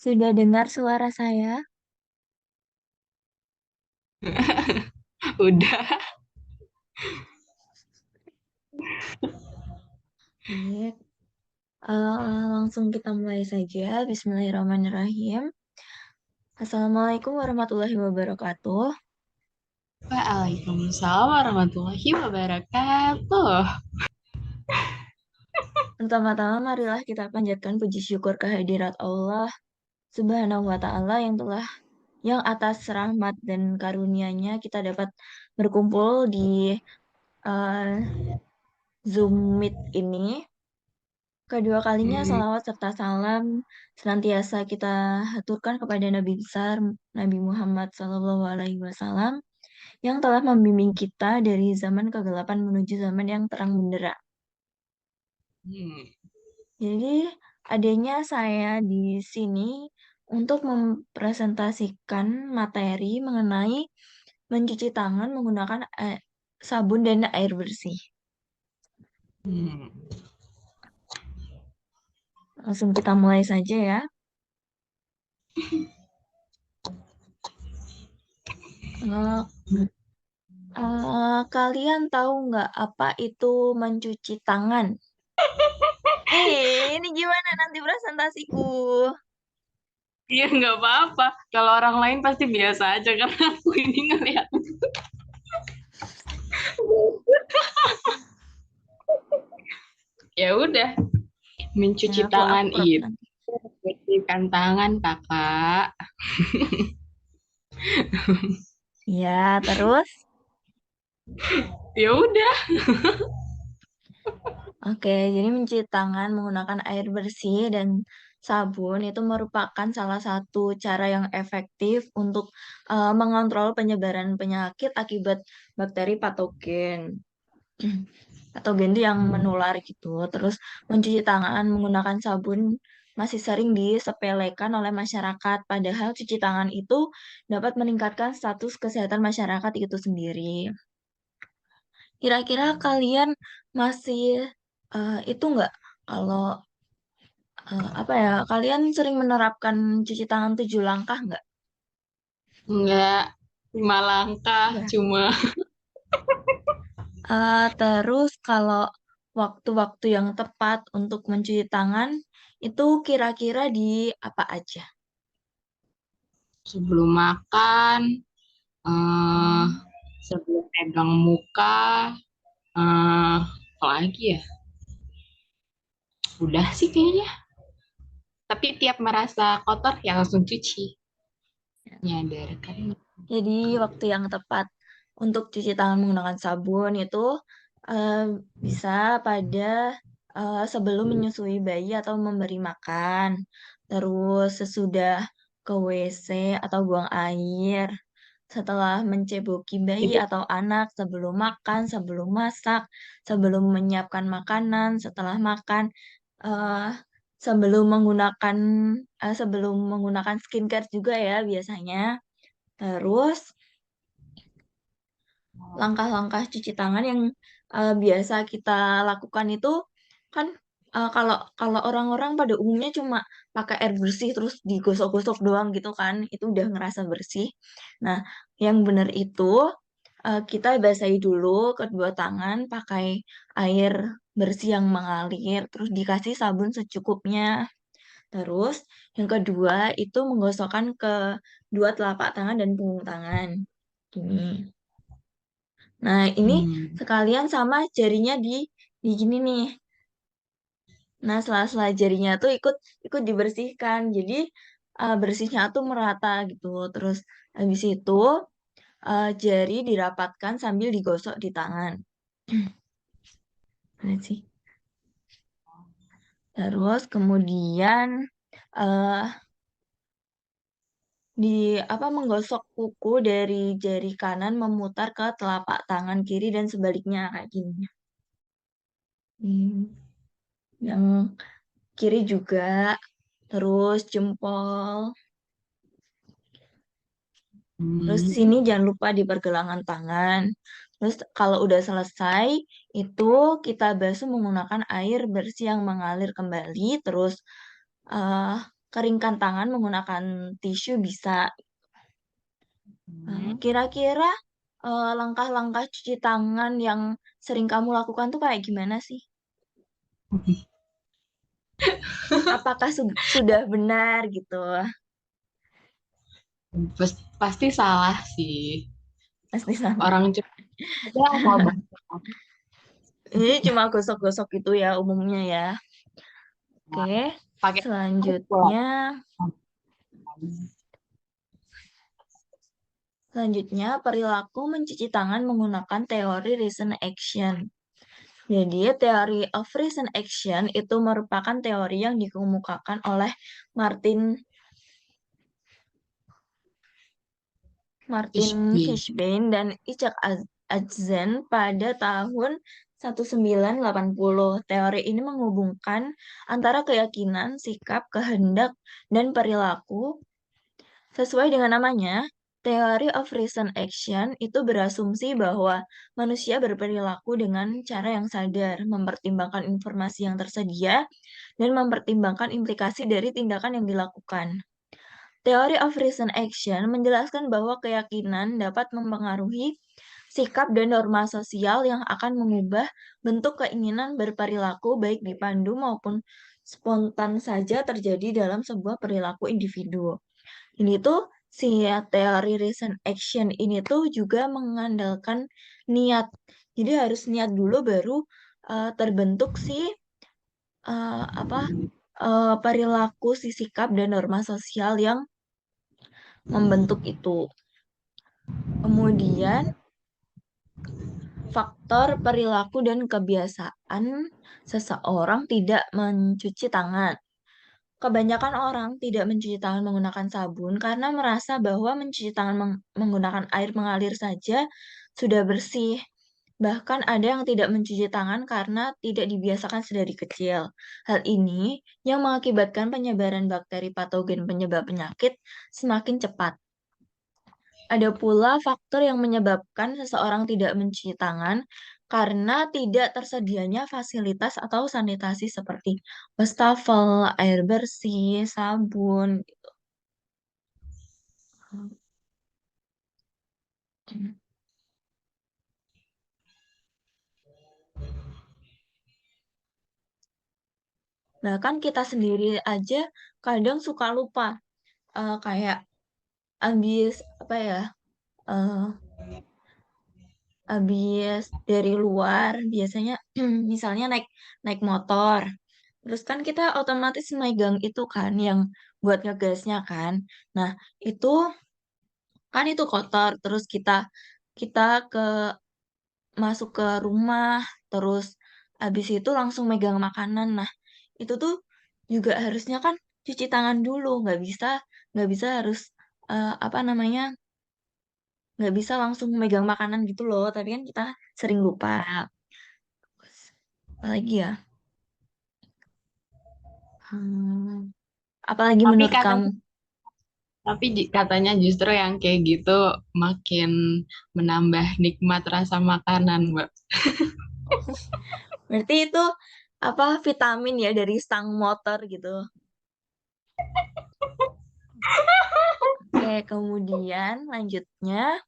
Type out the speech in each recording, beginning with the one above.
Sudah dengar suara saya? Udah. Baik, langsung kita mulai saja. Bismillahirrahmanirrahim. Assalamualaikum warahmatullahi wabarakatuh. Waalaikumsalam warahmatullahi wabarakatuh. Pertama-tama marilah kita panjatkan puji syukur kehadirat Allah Subhanahu wa Ta'ala yang atas rahmat dan karunia-Nya kita dapat berkumpul di uh, Zoom Meet ini. Kedua kalinya Hmm, salawat serta salam senantiasa kita haturkan kepada Nabi besar Nabi Muhammad SAW yang telah membimbing kita dari zaman kegelapan menuju zaman yang terang benderang. hmm, Jadi adanya saya di sini untuk mempresentasikan materi mengenai mencuci tangan menggunakan sabun dan air bersih. hmm. Langsung kita mulai saja ya. Eh, Kalian tahu nggak apa itu mencuci tangan? Ini gimana nanti presentasiku? Iya nggak apa-apa. Kalau orang lain pasti biasa aja karena aku ini ngeliat. Ya udah, Ya, mencuci aku tangan upload itu nanti. bersihkan tangan kakak. Ya, terus? Ya udah. Oke, jadi mencuci tangan menggunakan air bersih dan sabun itu merupakan salah satu cara yang efektif untuk mengontrol penyebaran penyakit akibat bakteri patogen. Patogen itu yang menular gitu. Terus mencuci tangan menggunakan sabun masih sering disepelekan oleh masyarakat, padahal cuci tangan itu dapat meningkatkan status kesehatan masyarakat itu sendiri. Kira-kira kalian masih itu nggak kalau apa ya? Kalian sering menerapkan cuci tangan 7 langkah nggak? Nggak 5 langkah, Nggak. cuma Terus kalau waktu-waktu yang tepat untuk mencuci tangan itu kira-kira di apa aja? sebelum makan, eh, Hmm. sebelum pegang muka, apa lagi ya? Udah sih kayaknya. Tapi tiap merasa kotor ya langsung cuci. Nyadar kan. Jadi waktu yang tepat untuk cuci tangan menggunakan sabun itu eh, bisa pada sebelum menyusui bayi atau memberi makan, terus sesudah ke WC atau buang air, setelah menceboki bayi Itu atau anak, sebelum makan, sebelum masak, sebelum menyiapkan makanan, setelah makan, eh, sebelum menggunakan skincare juga ya biasanya. Terus langkah-langkah cuci tangan yang biasa kita lakukan itu kan kalau kalau orang-orang pada umumnya cuma pakai air bersih terus digosok-gosok doang gitu kan, itu udah ngerasa bersih. Nah, yang benar itu kita basahi dulu kedua tangan pakai air bersih yang mengalir, terus dikasih sabun secukupnya. Terus yang kedua itu menggosokkan ke dua telapak tangan dan punggung tangan. Gini. Nah, ini hmm, sekalian sama jarinya di gini nih. Nah, sela-sela jarinya tuh ikut ikut dibersihkan. Jadi bersihnya tuh merata gitu. Terus habis itu jari dirapatkan sambil digosok di tangan. Mana sih? Terus kemudian eh di apa menggosok kuku dari jari kanan memutar ke telapak tangan kiri dan sebaliknya kayak gini. Hmm. Yang kiri juga, terus jempol, terus sini hmm, jangan lupa di pergelangan tangan. Terus kalau udah selesai, itu kita basuh menggunakan air bersih yang mengalir kembali, terus eh, keringkan tangan menggunakan tisu bisa. Hmm. Kira-kira langkah-langkah cuci tangan yang sering kamu lakukan tuh kayak gimana sih? Apakah sudah benar gitu? Pasti salah sih. Pasti sama. Orang cuma aja asal basah. Ini cuma gosok-gosok itu ya umumnya ya. Oke, Pakai selanjutnya, pulang. selanjutnya perilaku mencuci tangan menggunakan teori recent action. Jadi, teori of recent action itu merupakan teori yang dikemukakan oleh Martin Martin Fishbee. Fishbein dan Isaac Azen pada tahun 1980. Teori ini menghubungkan antara keyakinan, sikap, kehendak, dan perilaku. Sesuai dengan namanya, Theory of Reason Action itu berasumsi bahwa manusia berperilaku dengan cara yang sadar, mempertimbangkan informasi yang tersedia, dan mempertimbangkan implikasi dari tindakan yang dilakukan. Theory of Reason Action menjelaskan bahwa keyakinan dapat mempengaruhi sikap dan norma sosial yang akan mengubah bentuk keinginan berperilaku baik dipandu maupun spontan saja terjadi dalam sebuah perilaku individu. Ini tuh si teori reason action ini tuh juga mengandalkan niat. Jadi harus niat dulu baru terbentuk si apa perilaku, si sikap dan norma sosial yang membentuk itu. Kemudian faktor perilaku dan kebiasaan seseorang tidak mencuci tangan. Kebanyakan orang tidak mencuci tangan menggunakan sabun karena merasa bahwa mencuci tangan menggunakan air mengalir saja sudah bersih. Bahkan ada yang tidak mencuci tangan karena tidak dibiasakan sedari kecil. Hal ini yang mengakibatkan penyebaran bakteri patogen penyebab penyakit semakin cepat. Ada pula faktor yang menyebabkan seseorang tidak mencuci tangan karena tidak tersedianya fasilitas atau sanitasi seperti wastafel, air bersih, sabun. Bahkan kita sendiri aja kadang suka lupa, kayak habis apa ya, eh, habis dari luar biasanya misalnya naik naik motor. Terus kan kita otomatis megang itu kan yang buat ngegasnya kan. Nah, itu kan itu kotor. Terus kita kita ke masuk ke rumah, terus habis itu langsung megang makanan. Nah, itu tuh juga harusnya kan cuci tangan dulu, nggak bisa harus apa namanya, nggak bisa langsung megang makanan gitu loh. Tapi kan kita sering lupa. Apalagi ya? Hmm, apalagi Tapi menurut kamu? katanya justru yang kayak gitu makin menambah nikmat rasa makanan, Mbak. Berarti itu apa vitamin ya dari stang motor gitu. Oke, kemudian lanjutnya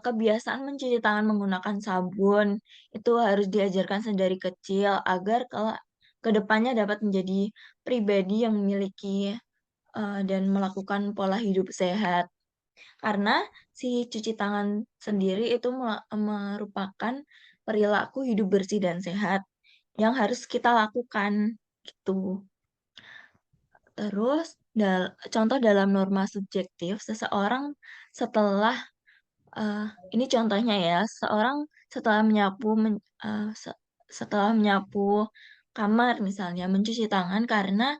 kebiasaan mencuci tangan menggunakan sabun itu harus diajarkan sedari kecil agar kalau kedepannya dapat menjadi pribadi yang memiliki dan melakukan pola hidup sehat. Karena si cuci tangan sendiri itu merupakan perilaku hidup bersih dan sehat yang harus kita lakukan gitu. Terus, contoh dalam norma subjektif, seseorang setelah, eh, ini contohnya ya, seorang setelah setelah menyapu kamar misalnya, mencuci tangan karena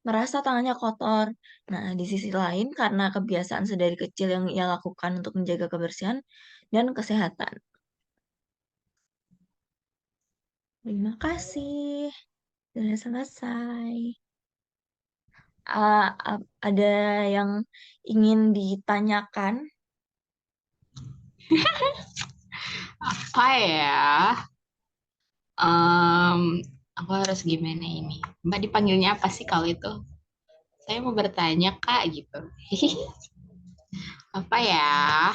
merasa tangannya kotor. Nah, di sisi lain, karena kebiasaan sedari kecil yang ia lakukan untuk menjaga kebersihan dan kesehatan. Terima kasih, sudah selesai. Ada yang ingin ditanyakan? Apa ya? Em, aku harus gimana ini? Mbak dipanggilnya apa sih kalau itu? Saya mau bertanya, Kak, gitu. Apa ya?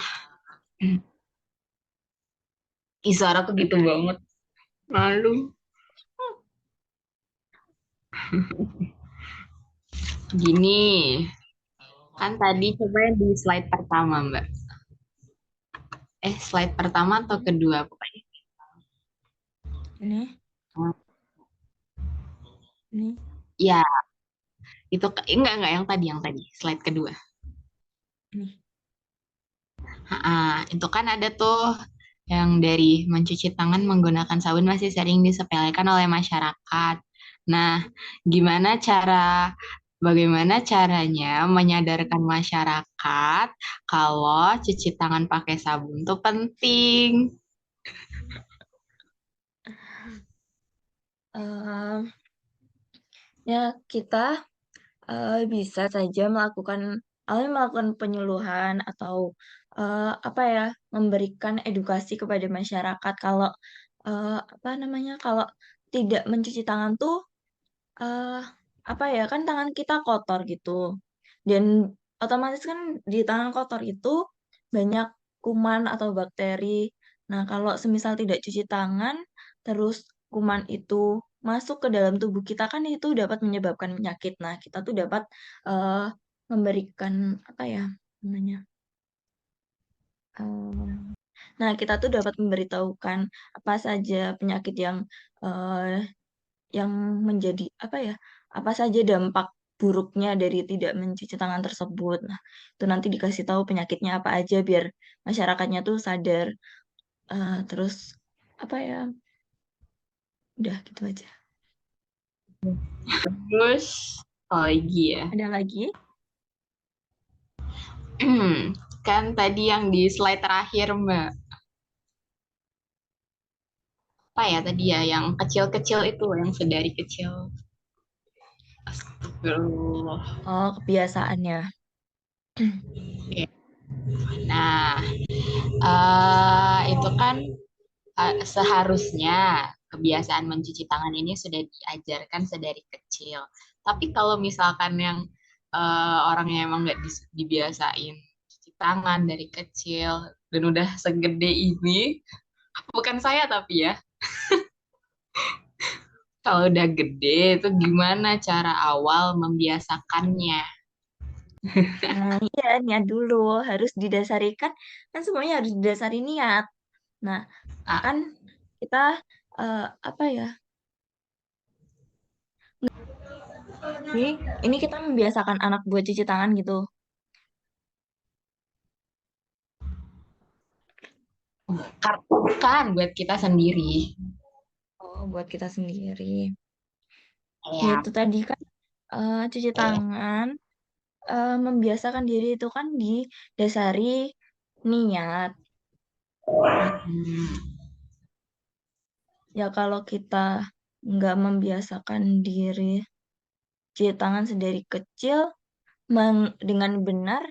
Ih, suaraku gitu banget. Malu. Gini, kan tadi coba di slide pertama, Mbak. Slide pertama atau Hmm, kedua, pokoknya. ini, ini, Ya, itu enggak yang tadi, slide kedua. ini. Itu kan ada tuh yang dari mencuci tangan menggunakan sabun masih sering disepelekan oleh masyarakat. Nah, gimana cara bagaimana caranya menyadarkan masyarakat kalau cuci tangan pakai sabun itu penting? Em, ya kita bisa saja melakukan penyuluhan atau apa ya, memberikan edukasi kepada masyarakat kalau apa namanya, kalau tidak mencuci tangan tuh eh apa ya, kan tangan kita kotor gitu. Dan otomatis kan di tangan kotor itu banyak kuman atau bakteri. Nah, kalau semisal tidak cuci tangan, terus kuman itu masuk ke dalam tubuh kita kan itu dapat menyebabkan penyakit. Nah, kita tuh dapat eh memberikan apa ya namanya? eh, nah, kita tuh dapat memberitahukan apa saja penyakit eh, yang menjadi apa ya, apa saja dampak buruknya dari tidak mencuci tangan tersebut. Nah, itu nanti dikasih tahu penyakitnya apa aja biar masyarakatnya tuh sadar. Terus apa ya? Udah gitu aja. Terus, oh lagi ya. Ada lagi? Kan tadi yang di slide terakhir, Mbak. Apa ya tadi ya, yang kecil-kecil itu, yang sedari kecil. Astagfirullah. Oh, kebiasaannya. Oke. Nah, itu kan seharusnya kebiasaan mencuci tangan ini sudah diajarkan sedari kecil. Tapi kalau misalkan yang orangnya emang nggak dibiasain cuci tangan dari kecil dan udah segede ini, bukan saya tapi ya, kalau udah gede itu gimana cara awal membiasakannya? Nah, iya niat dulu harus didasari kan semuanya harus didasari niat. Nah, Ah, kan kita apa ya? Ini kita membiasakan anak buat cuci tangan gitu. bukan buat kita sendiri. Oh, buat kita sendiri. Ya Ya. itu tadi kan cuci tangan, membiasakan diri itu kan didasari niat. Hmm. Ya kalau kita nggak membiasakan diri cuci tangan sedari kecil dengan benar,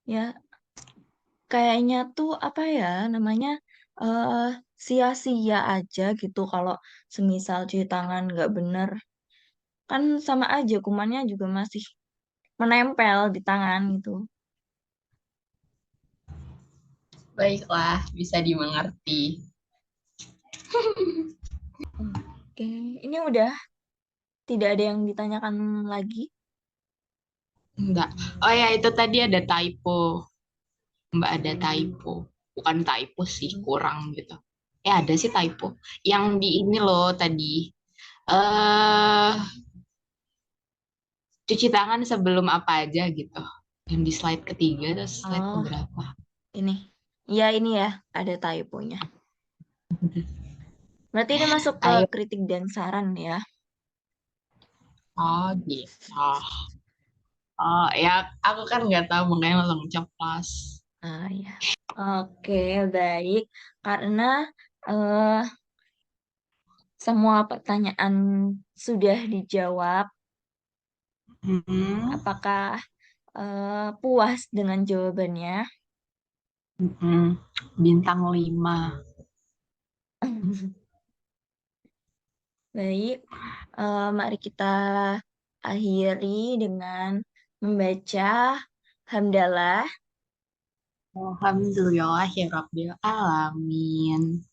ya kayaknya tuh apa ya namanya eh sia-sia aja gitu kalau semisal cuci tangan nggak benar. Kan sama aja kumannya juga masih menempel di tangan gitu. Baiklah, bisa dimengerti. Oke, ini udah tidak ada yang ditanyakan lagi. Enggak. Oh ya, itu tadi ada typo. Mbak ada typo. Bukan typo sih, kurang gitu. Ada sih typo. Yang di ini loh tadi. eh Cuci tangan sebelum apa aja gitu. Yang di slide ketiga atau slide Oh, keberapa? ini. Ya, ini ya, ada typonya. Berarti ini masuk ke Ayo. kritik dan saran ya. Oh gitu. Oh ya, aku kan nggak tahu makanya langsung ceplas. Ah, ya. Oke, baik. Karena eh, semua pertanyaan sudah dijawab, Mm-mm. apakah puas dengan jawabannya? Mm-mm. Bintang 5. Baik, mari kita akhiri dengan membaca hamdalah. Alhamdulillahirabbil alamin.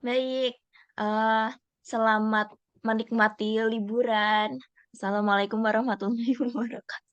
Baik, eh, selamat menikmati liburan. Assalamualaikum warahmatullahi wabarakatuh.